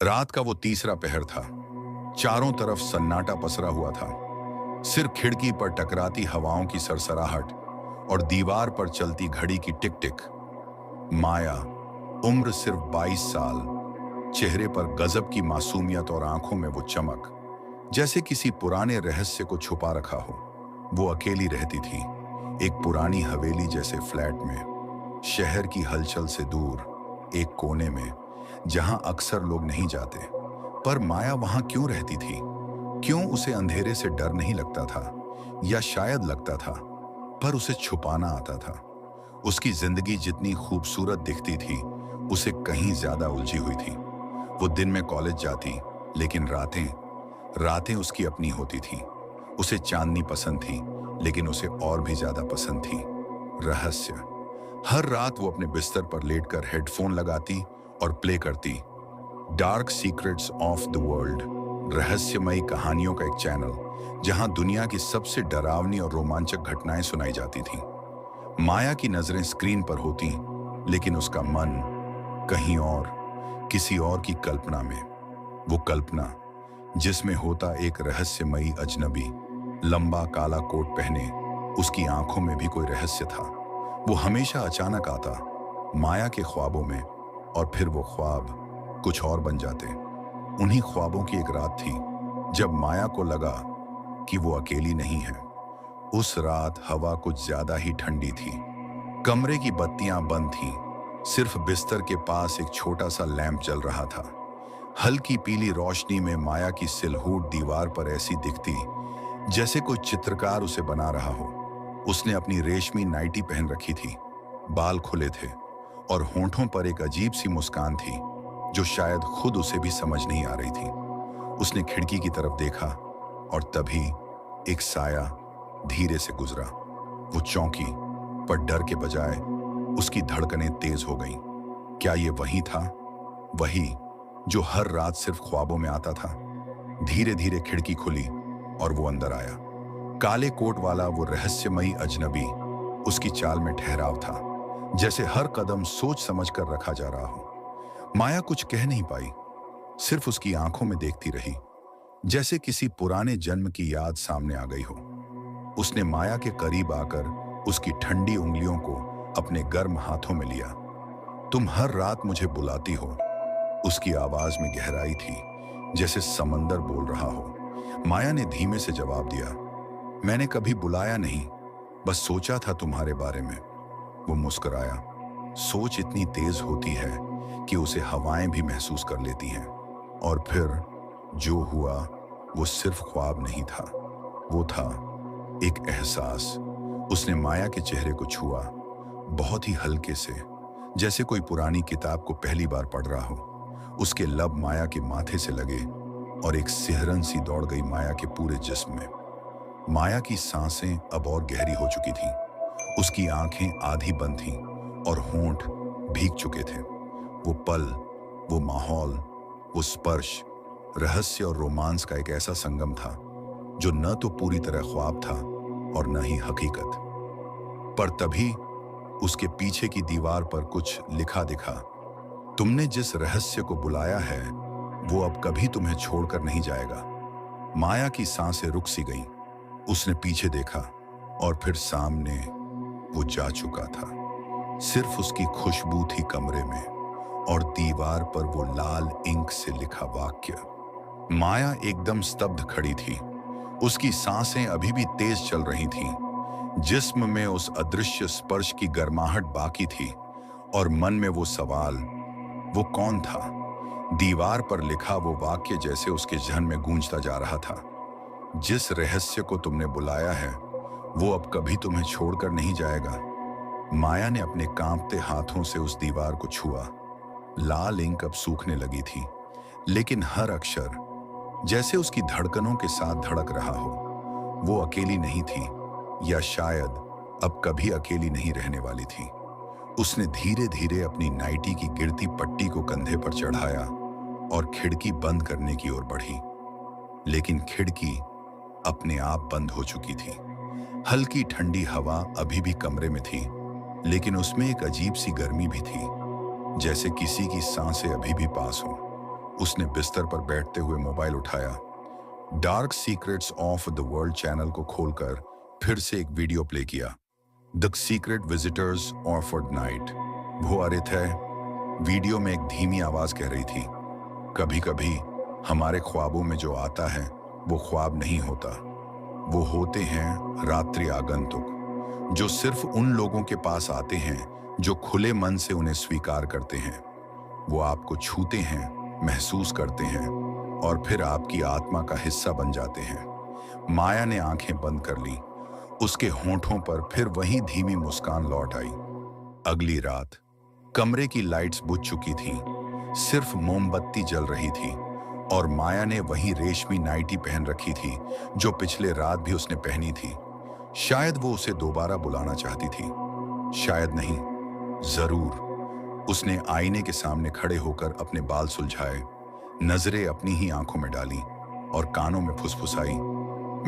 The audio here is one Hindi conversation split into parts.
रात का वो तीसरा पहर था। चारों तरफ सन्नाटा पसरा हुआ था। सिर्फ खिड़की पर टकराती हवाओं की सरसराहट और दीवार पर चलती घड़ी की टिक टिक। माया, उम्र सिर्फ 22 साल, चेहरे पर गजब की मासूमियत और आंखों में वो चमक, जैसे किसी पुराने रहस्य को छुपा रखा हो। वो अकेली रहती थी, एक पुरानी हवेली जैसे फ्लैट में, शहर की हलचल से दूर, एक कोने में, जहां अक्सर लोग नहीं जाते। पर माया वहां क्यों रहती थी? क्यों उसे अंधेरे से डर नहीं लगता था? या शायद लगता था, पर उसे छुपाना आता था। उसकी जिंदगी जितनी खूबसूरत दिखती थी, उसे कहीं ज्यादा उलझी हुई थी। वो दिन में कॉलेज जाती, लेकिन रातें रातें उसकी अपनी होती थी। उसे चांदनी पसंद थी, लेकिन उसे और भी ज्यादा पसंद थी रहस्य। हर रात वो अपने बिस्तर पर लेटकर हेडफोन लगाती और प्ले करती dark secrets of the world, रहस्यमयी कहानियों का एक चैनल जहां दुनिया की सबसे डरावनी और रोमांचक घटनाएं सुनाई जाती थीं। माया की नजरें स्क्रीन पर होती, लेकिन उसका मन कहीं और, किसी और की कल्पना में। वो कल्पना जिसमें होता एक रहस्यमयी अजनबी, लंबा काला कोट पहने। उसकी आंखों में भी कोई रहस्य था। वो हमेशा अचानक आता, माया के ख्वाबों में, और फिर वो ख्वाब कुछ और बन जाते। उन्हीं ख्वाबों की एक रात थी जब माया को लगा कि वो अकेली नहीं है। उस रात हवा कुछ ज्यादा ही ठंडी थी। कमरे की बत्तियां बंद थीं। सिर्फ बिस्तर के पास एक छोटा सा लैंप जल रहा था। हल्की पीली रोशनी में माया की सिलहूट दीवार पर ऐसी दिखती जैसे कोई चित्रकार उसे बना रहा हो। उसने अपनी रेशमी नाइटी पहन रखी थी, बाल खुले थे, और होंठों पर एक अजीब सी मुस्कान थी जो शायद खुद उसे भी समझ नहीं आ रही थी। उसने खिड़की की तरफ देखा, और तभी एक साया धीरे से गुजरा। वो चौंकी, पर डर के बजाय उसकी धड़कनें तेज हो गईं। क्या ये वही था, वही जो हर रात सिर्फ ख्वाबों में आता था? धीरे धीरे खिड़की खुली और वो अंदर आया। काले कोट वाला वो रहस्यमयी अजनबी, उसकी चाल में ठहराव था, जैसे हर कदम सोच समझ कर रखा जा रहा हो। माया कुछ कह नहीं पाई, सिर्फ उसकी आंखों में देखती रही, जैसे किसी पुराने जन्म की याद सामने आ गई हो। उसने माया के करीब आकर उसकी ठंडी उंगलियों को अपने गर्म हाथों में लिया। तुम हर रात मुझे बुलाती हो। उसकी आवाज में गहराई थी, जैसे समंदर बोल रहा हो। माया ने धीमे से जवाब दिया, मैंने कभी बुलाया नहीं, बस सोचा था तुम्हारे बारे में। वो मुस्कुराया। सोच इतनी तेज होती है कि उसे हवाएं भी महसूस कर लेती हैं। और फिर जो हुआ वो सिर्फ ख्वाब नहीं था, वो था एक एहसास। उसने माया के चेहरे को छुआ, बहुत ही हल्के से, जैसे कोई पुरानी किताब को पहली बार पढ़ रहा हो। उसके लब माया के माथे से लगे और एक सिहरन सी दौड़ गई माया के पूरे जिस्म में। माया की सांसें अब और गहरी हो चुकी थीं। उसकी आंखें आधी बंद थीं और होंठ भीग चुके थे। वो पल, वो माहौल, वो स्पर्श, रहस्य और रोमांस का एक ऐसा संगम था जो न तो पूरी तरह ख्वाब था और न ही हकीकत। पर तभी उसके पीछे की दीवार पर कुछ लिखा दिखा, तुमने जिस रहस्य को बुलाया है वो अब कभी तुम्हें छोड़कर नहीं जाएगा। माया की सांसें रुक सी गईं। उसने पीछे देखा और फिर सामने वो जा चुका था। सिर्फ उसकी खुशबू थी कमरे में, और दीवार पर वो लाल इंक से लिखा वाक्य। माया एकदम स्तब्ध खड़ी थी। उसकी सांसें अभी भी तेज चल रही थीं। जिस्म में उस अदृश्य स्पर्श की गर्माहट बाकी थी, और मन में वो सवाल, वो कौन था? दीवार पर लिखा वो वाक्य जैसे उसके जहन में गूंजता जा रहा था। जिस रहस्य को तुमने बुलाया है वो अब कभी तुम्हें छोड़कर नहीं जाएगा। माया ने अपने कांपते हाथों से उस दीवार को छुआ। लाल इंक अब सूखने लगी थी, लेकिन हर अक्षर जैसे उसकी धड़कनों के साथ धड़क रहा हो। वो अकेली नहीं थी, या शायद अब कभी अकेली नहीं रहने वाली थी। उसने धीरे धीरे अपनी नाइटी की गिरती पट्टी को कंधे पर चढ़ाया और खिड़की बंद करने की ओर बढ़ी। लेकिन खिड़की अपने आप बंद हो चुकी थी। हल्की ठंडी हवा अभी भी कमरे में थी, लेकिन उसमें एक अजीब सी गर्मी भी थी, जैसे किसी की सांसें अभी भी पास हो। उसने बिस्तर पर बैठते हुए मोबाइल उठाया, dark secrets of the world channel को खोलकर फिर से एक वीडियो प्ले किया। The secret visitors of the night. वो अरिथ है। वीडियो में एक धीमी आवाज कह रही थी, कभी कभी हमारे ख्वाबों में जो आता है वो ख्वाब नहीं होता, वो होते हैं रात्रि आगंतुक, जो सिर्फ उन लोगों के पास आते हैं जो खुले मन से उन्हें स्वीकार करते हैं। वो आपको छूते हैं, महसूस करते हैं और फिर आपकी आत्मा का हिस्सा बन जाते हैं। माया ने आंखें बंद कर ली। उसके होंठों पर फिर वही धीमी मुस्कान लौट आई। अगली रात कमरे की लाइट्स बुझ चुकी थीं, सिर्फ मोमबत्ती जल रही थी और माया ने वही रेशमी नाइटी पहन रखी थी जो पिछले रात भी उसने पहनी थी। शायद वो उसे दोबारा बुलाना चाहती थी, शायद नहीं, जरूर। उसने आईने के सामने खड़े होकर अपने बाल सुलझाए, नजरें अपनी ही आंखों में डाली और कानों में फुसफुसाई,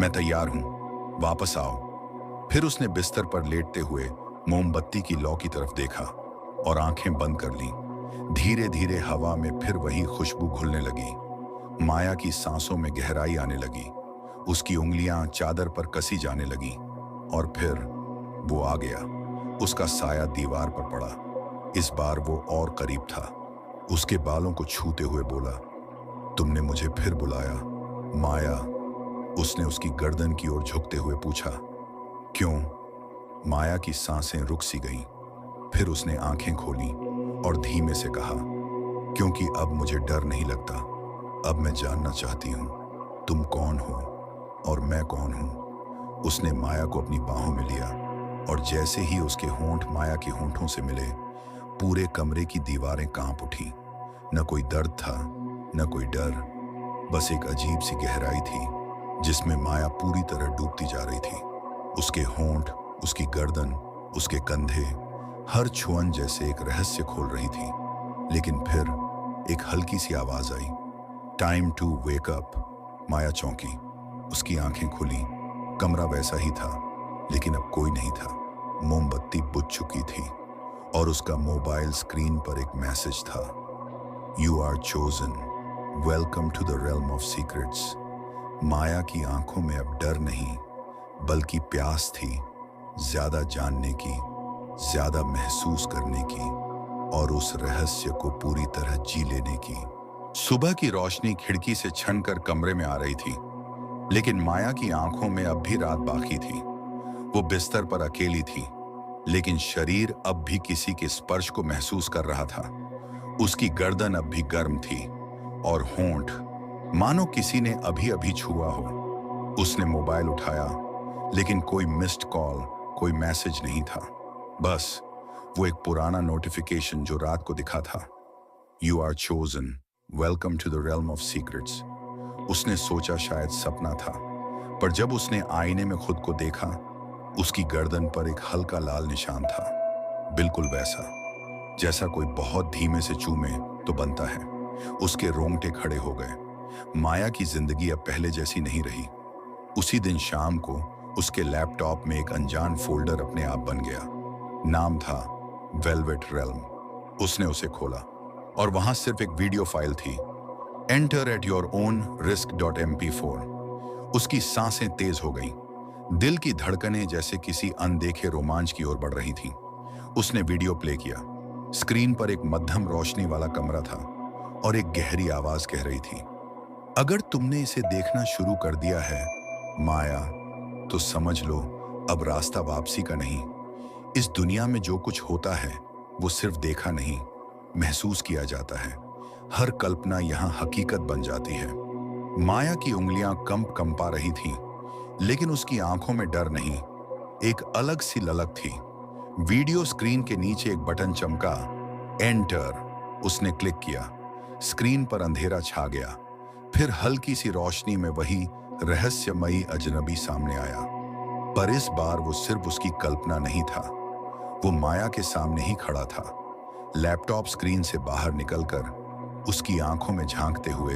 मैं तैयार हूं, वापस आओ। फिर उसने बिस्तर पर लेटते हुए मोमबत्ती की लौ की तरफ देखा और आंखें बंद कर लीं। धीरे धीरे हवा में फिर वही खुशबू घुलने लगी। माया की सांसों में गहराई आने लगी। उसकी उंगलियां चादर पर कसी जाने लगी और फिर वो आ गया। उसका साया दीवार पर पड़ा। इस बार वो और करीब था। उसके बालों को छूते हुए बोला, तुमने मुझे फिर बुलाया माया। उसने उसकी गर्दन की ओर झुकते हुए पूछा, क्यों? माया की सांसें रुक सी गईं। फिर उसने आंखें खोली और धीमे से कहा, क्योंकि अब मुझे डर नहीं लगता। अब मैं जानना चाहती हूं, तुम कौन हो और मैं कौन हूं। उसने माया को अपनी बाहों में लिया और जैसे ही उसके होंठ माया के होंठों से मिले, पूरे कमरे की दीवारें कांप उठी। न कोई दर्द था, न कोई डर, बस एक अजीब सी गहराई थी जिसमें माया पूरी तरह डूबती जा रही थी। उसके होंठ, उसकी गर्दन, उसके कंधे, हर छुअन जैसे एक रहस्य खोल रही थी। लेकिन फिर एक हल्की सी आवाज आई, टाइम टू वेक अप। माया चौंकी। उसकी आंखें खुली। कमरा वैसा ही था, लेकिन अब कोई नहीं था। मोमबत्ती बुझ चुकी थी और उसका मोबाइल स्क्रीन पर एक मैसेज था, you are chosen, welcome to the realm of secrets. Maya की आंखों में अब डर नहीं, बल्कि प्यास थी, ज्यादा जानने की, ज्यादा महसूस करने की और उस रहस्य को पूरी तरह जी लेने की। सुबह की रोशनी खिड़की से छनकर कमरे में आ रही थी, लेकिन माया की आंखों में अब भी रात बाकी थी। वो बिस्तर पर अकेली थी, लेकिन शरीर अब भी किसी के स्पर्श को महसूस कर रहा था। उसकी गर्दन अब भी गर्म थी और होंठ मानो किसी ने अभी अभी छुआ हो। उसने मोबाइल उठाया, लेकिन कोई मिस्ड कॉल, कोई मैसेज नहीं था। बस वो एक पुराना नोटिफिकेशन जो रात को दिखा था, you are chosen, welcome to the realm of secrets. उसने सोचा शायद सपना था, पर जब उसने आईने में खुद को देखा, उसकी गर्दन पर एक हल्का लाल निशान था, बिल्कुल वैसा जैसा कोई बहुत धीमे से चूमे तो बनता है। उसके रोंगटे खड़े हो गए। माया की जिंदगी अब पहले जैसी नहीं रही। उसी दिन शाम को उसके लैपटॉप में एक अनजान फोल्डर अपने आप बन गया। नाम था वेलवेट रेल्म। उसने उसे खोला और वहां सिर्फ एक वीडियो फाइल थी, enter at your own risk .mp4। उसकी सांसें तेज हो गईं। दिल की धड़कनें जैसे किसी अनदेखे रोमांच की ओर बढ़ रही थीं। उसने वीडियो प्ले किया। स्क्रीन पर एक मध्यम रोशनी वाला कमरा था और एक गहरी आवाज कह रही थी, अगर तुमने इसे देखना शुरू कर दिया है माया, तो समझ लो अब रास्ता वापसी का नहीं। इस दुनिया में जो कुछ होता है वो सिर्फ देखा नहीं, महसूस किया जाता है। हर कल्पना यहाँ हकीकत बन जाती है। माया की उंगलियां कंपा रही थीं, लेकिन उसकी आंखों में डर नहीं, एक अलग सी ललक थी। वीडियो स्क्रीन के नीचे एक बटन चमका, एंटर। उसने क्लिक किया। स्क्रीन पर अंधेरा छा गया। फिर हल्की सी रोशनी में वही रहस्यमयी अजनबी सामने आया। पर इस बार वो सिर्फ उसकी कल्पना नहीं था, वो माया के सामने ही खड़ा था। लैपटॉप स्क्रीन से बाहर निकलकर उसकी आंखों में झांकते हुए,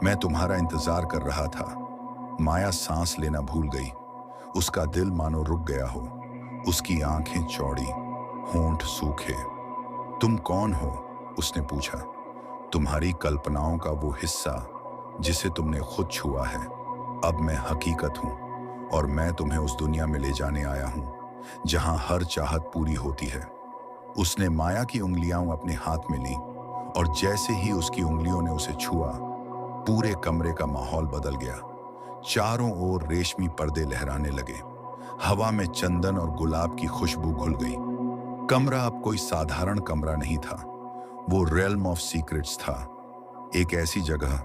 मैं तुम्हारा इंतजार कर रहा था। माया सांस लेना भूल गई। उसका दिल मानो रुक गया हो। उसकी आंखें चौड़ी, होंठ सूखे। तुम कौन हो? उसने पूछा। तुम्हारी कल्पनाओं का वो हिस्सा जिसे तुमने खुद छुआ है अब मैं हकीकत हूं, और मैं तुम्हें उस दुनिया में ले जाने आया हूं जहां हर चाहत पूरी होती है। उसने माया की उंगलियां अपने हाथ में ली, और जैसे ही उसकी उंगलियों ने उसे छुआ, पूरे कमरे का माहौल बदल गया। चारों ओर रेशमी पर्दे लहराने लगे, हवा में चंदन और गुलाब की खुशबू घुल गई। कमरा अब कोई साधारण कमरा नहीं था, वो रेल्म ऑफ सीक्रेट्स था। एक ऐसी जगह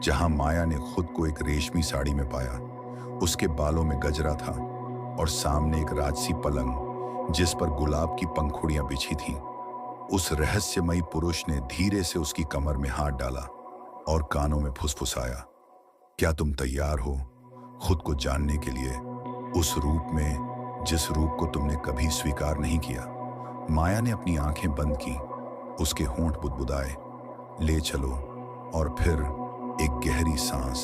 जहां माया ने खुद को एक रेशमी साड़ी में पाया। उसके बालों में गजरा था, और सामने एक राजसी पलंग जिस पर गुलाब की पंखुड़ियां बिछी थीं। उस रहस्यमयी पुरुष ने धीरे से उसकी कमर में हाथ डाला और कानों में फुसफुसाया, क्या तुम तैयार हो खुद को जानने के लिए, उस रूप में जिस रूप को तुमने कभी स्वीकार नहीं किया। माया ने अपनी आंखें बंद की, उसके होंठ बुदबुदाए, ले चलो। और फिर एक गहरी सांस,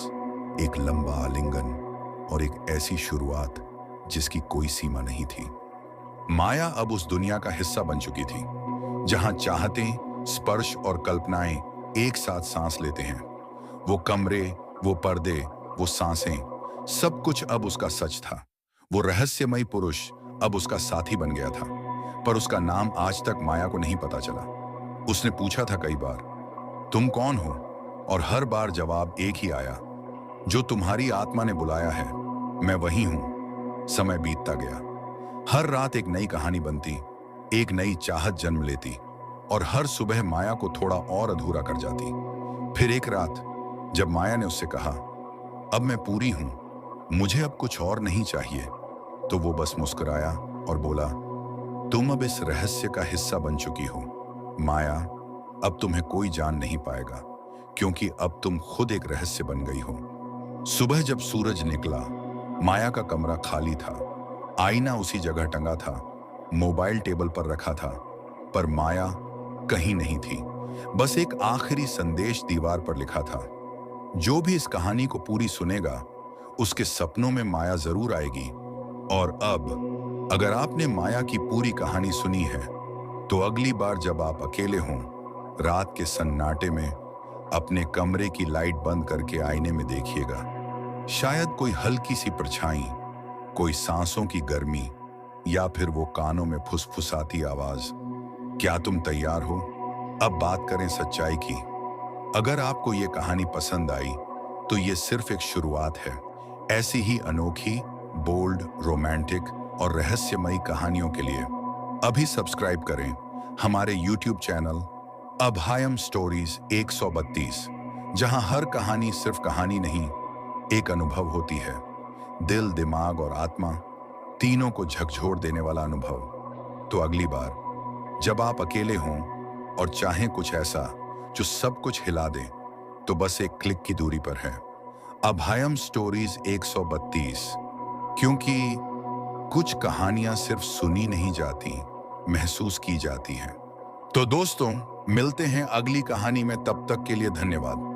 एक लंबा आलिंगन, और एक ऐसी शुरुआत जिसकी कोई सीमा नहीं थी। माया अब उस दुनिया का हिस्सा बन चुकी थी जहां चाहतें, स्पर्श और कल्पनाएं एक साथ सांस लेते हैं। वो कमरे, वो पर्दे, वो सांसें, सब कुछ अब उसका सच था। वो रहस्यमयी पुरुष अब उसका साथी बन गया था, पर उसका नाम आज तक माया को नहीं पता चला। उसने पूछा था कई बार, तुम कौन हो? और हर बार जवाब एक ही आया, जो तुम्हारी आत्मा ने बुलाया है, मैं वही हूं। समय बीतता गया, हर रात एक नई कहानी बनती, एक नई चाहत जन्म लेती, और हर सुबह माया को थोड़ा और अधूरा कर जाती। फिर एक रात जब माया ने उससे कहा, अब मैं पूरी हूं, मुझे अब कुछ और नहीं चाहिए, तो वो बस मुस्कुराया और बोला, तुम अब इस रहस्य का हिस्सा बन चुकी हो माया। अब तुम्हें कोई जान नहीं पाएगा, क्योंकि अब तुम खुद एक रहस्य बन गई हो। सुबह जब सूरज निकला, माया का कमरा खाली था। आईना उसी जगह टंगा था, मोबाइल टेबल पर रखा था, पर माया कहीं नहीं थी। बस एक आखिरी संदेश दीवार पर लिखा था, जो भी इस कहानी को पूरी सुनेगा, उसके सपनों में माया जरूर आएगी। और अब अगर आपने माया की पूरी कहानी सुनी है, तो अगली बार जब आप अकेले हों, रात के सन्नाटे में, अपने कमरे की लाइट बंद करके आईने में देखिएगा। शायद कोई हल्की सी परछाई, कोई सांसों की गर्मी, या फिर वो कानों में फुसफुसाती आवाज। क्या तुम तैयार हो? अब बात करें सच्चाई की। अगर आपको ये कहानी पसंद आई, तो ये सिर्फ एक शुरुआत है। ऐसी ही अनोखी, बोल्ड, रोमांटिक और रहस्यमयी कहानियों के लिए अभी सब्सक्राइब करें हमारे YouTube चैनल अभयम स्टोरीज 132, जहां हर कहानी सिर्फ कहानी नहीं, एक अनुभव होती है। दिल, दिमाग और आत्मा तीनों को झकझोर देने वाला अनुभव। तो अगली बार जब आप अकेले हों और चाहें कुछ ऐसा जो सब कुछ हिला दे, तो बस एक क्लिक की दूरी पर है अभयम स्टोरीज 132, क्योंकि कुछ कहानियां सिर्फ सुनी नहीं जाती, महसूस की जाती हैं। तो दोस्तों, मिलते हैं अगली कहानी में, तब तक के लिए धन्यवाद।